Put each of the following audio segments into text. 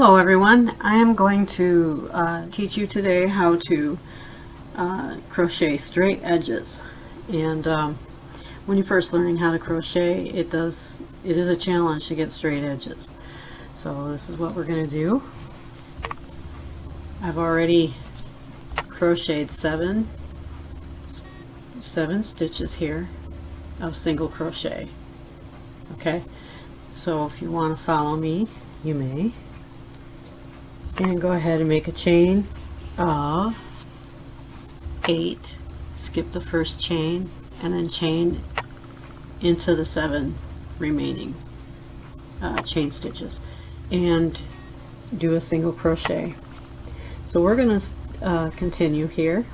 Hello everyone, I am going to teach you today how to crochet straight edges. And when you're first learning how to crochet, it is a challenge to get straight edges. So this is what we're going to do. I've already crocheted seven stitches here of single crochet. Okay, so if you want to follow me, you may. And go ahead and make a chain of 8, skip the first chain, and then chain into the 7 remaining chain stitches and do a single crochet. So we're going to continue here.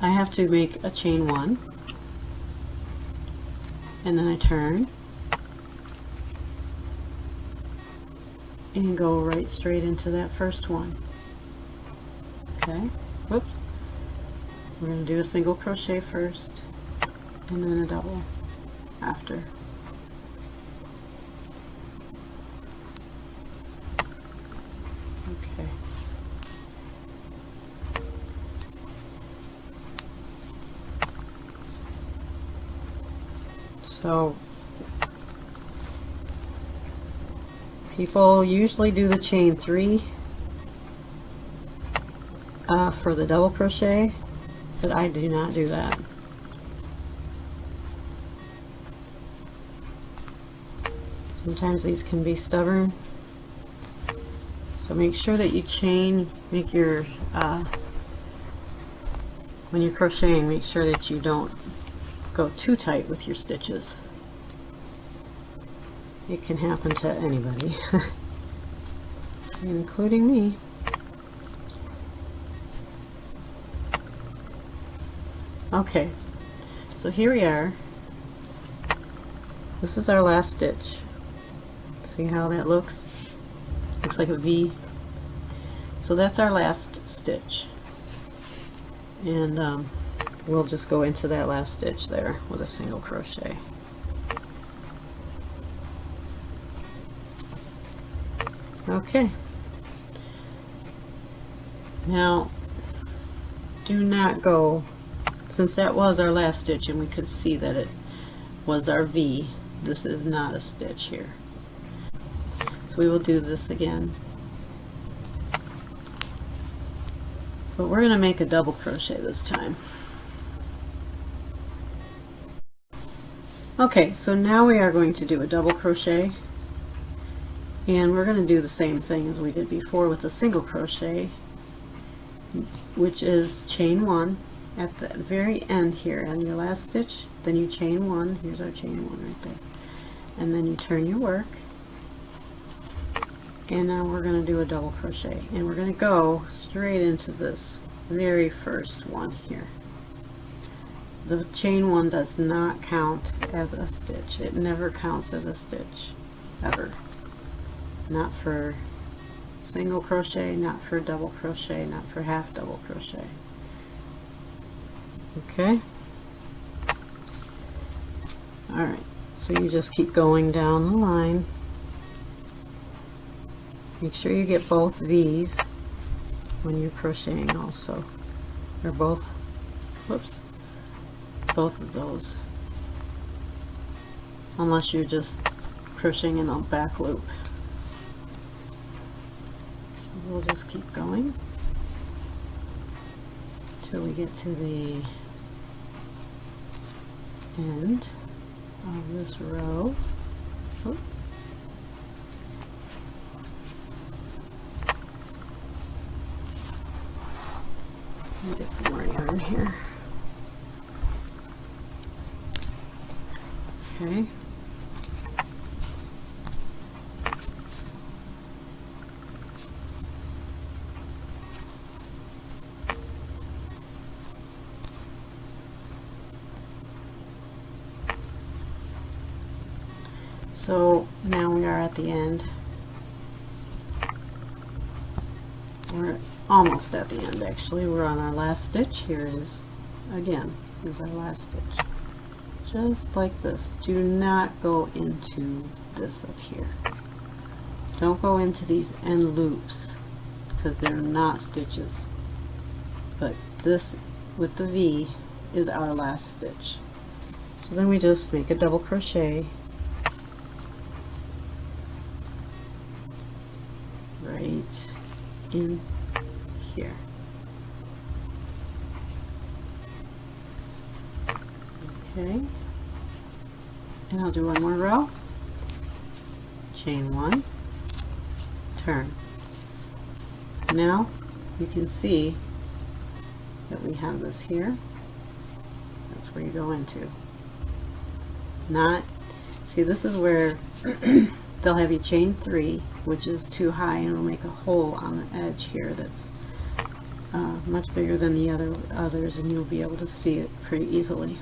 I have to make a chain 1 and then I turn and go right straight into that first one. Okay, whoops. We're going to do a single crochet first and then a double after. Okay. So people usually do the chain 3 for the double crochet, but I do not do that. Sometimes these can be stubborn, so make sure that you chain, make your when you're crocheting, make sure that you don't go too tight with your stitches. It can happen to anybody, including me. Okay, so here we are. This is our last stitch. See how that looks? Looks like a V. So that's our last stitch. And we'll just go into that last stitch there with a single crochet. Okay, now do not go, since that was our last stitch and we could see that it was our V, this is not a stitch here. So we will do this again, but we're going to make a double crochet this time. Okay, so now we are going to do a double crochet. And we're going to do the same thing as we did before with a single crochet, which is chain 1 at the very end here on your last stitch. Then you chain 1. Here's our chain 1 right there. And then you turn your work. And now we're going to do a double crochet. And we're going to go straight into this very first one here. The chain 1 does not count as a stitch. It never counts as a stitch, ever. Not for single crochet, not for double crochet, not for half double crochet. Okay? Alright, so you just keep going down the line. Make sure you get both V's when you're crocheting also. Or both, whoops, both of those. Unless you're just crocheting in a back loop. We'll just keep going till we get to the end of this row. Oh. Let me get some more yarn here. Okay. So now we are at the end. We're almost at the end actually. We're on our last stitch. Here it is. Again, this is our last stitch. Just like this. Do not go into this up here. don't go into these end loops because they're not stitches, but this with the V is our last stitch. So then we just make a double crochet right in here. Okay, and I'll do one more row, chain one, turn. Now you can see that we have this here. That's where you go into. Not, see, this is where they'll have you chain 3, which is too high, and it'll make a hole on the edge here that's much bigger than the others, and you'll be able to see it pretty easily.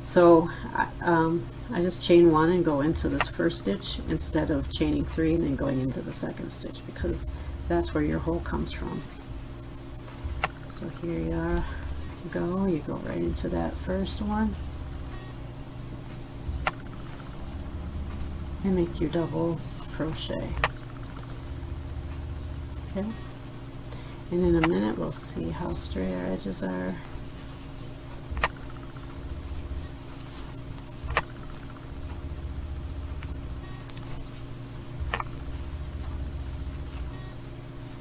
So I just chain 1 and go into this first stitch instead of chaining 3 and then going into the second stitch, because that's where your hole comes from. So here you are, you go right into that first one and make your double crochet. Okay, and in a minute we'll see how straight our edges are.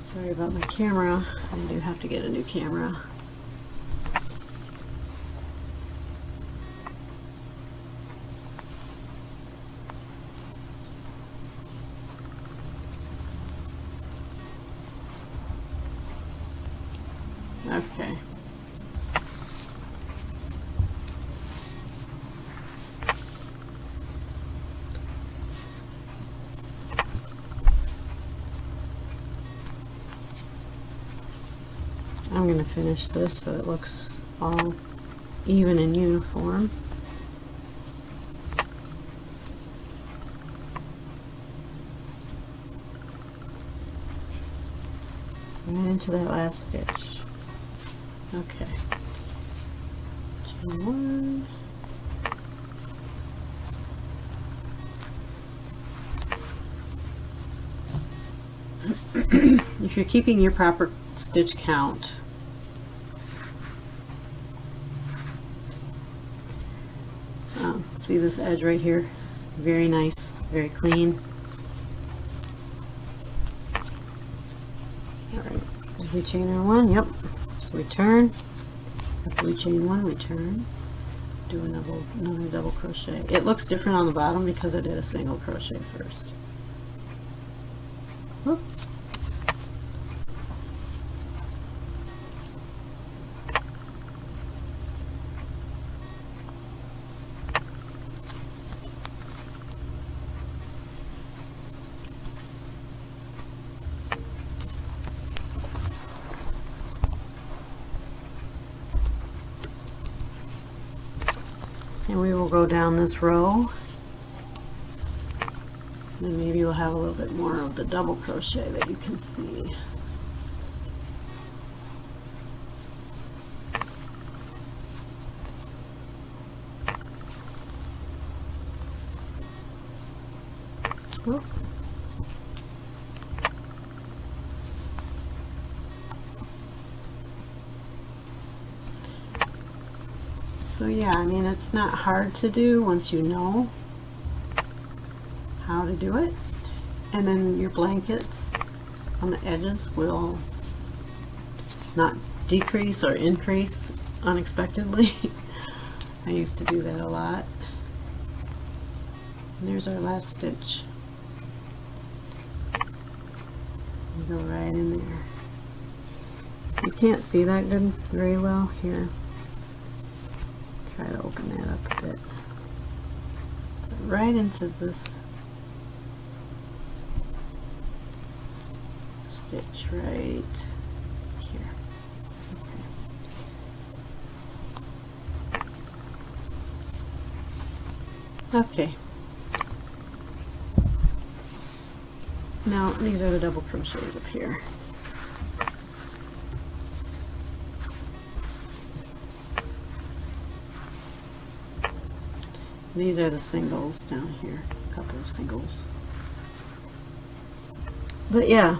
Sorry about my camera. I do have to get a new camera. Okay. I'm going to finish this so it looks all even and uniform. Right into that last stitch. Okay. Chain 1. If you're keeping your proper stitch count, see this edge right here? Very nice, very clean. Alright, we chain our 1, yep. So we turn. After we chain 1, we turn. Do another double crochet. It looks different on the bottom because I did a single crochet first. Whoop. And we will go down this row, and maybe we'll have a little bit more of the double crochet that you can see. Whoop. So yeah, I mean, it's not hard to do once you know how to do it. And then your blankets on the edges will not decrease or increase unexpectedly. I used to do that a lot. And there's our last stitch. You go right in there. You can't see that very well here. Try to open that up a bit. Right into this stitch right here. Okay. Now these are the double crochets up here. These are the singles down here, a couple of singles. But yeah,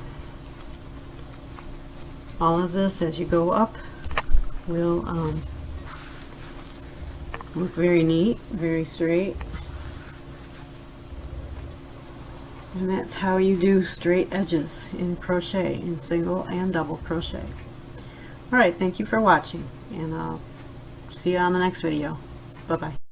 all of this as you go up will look very neat, very straight. And that's how you do straight edges in crochet, in single and double crochet. Alright, thank you for watching, and I'll see you on the next video. Bye-bye.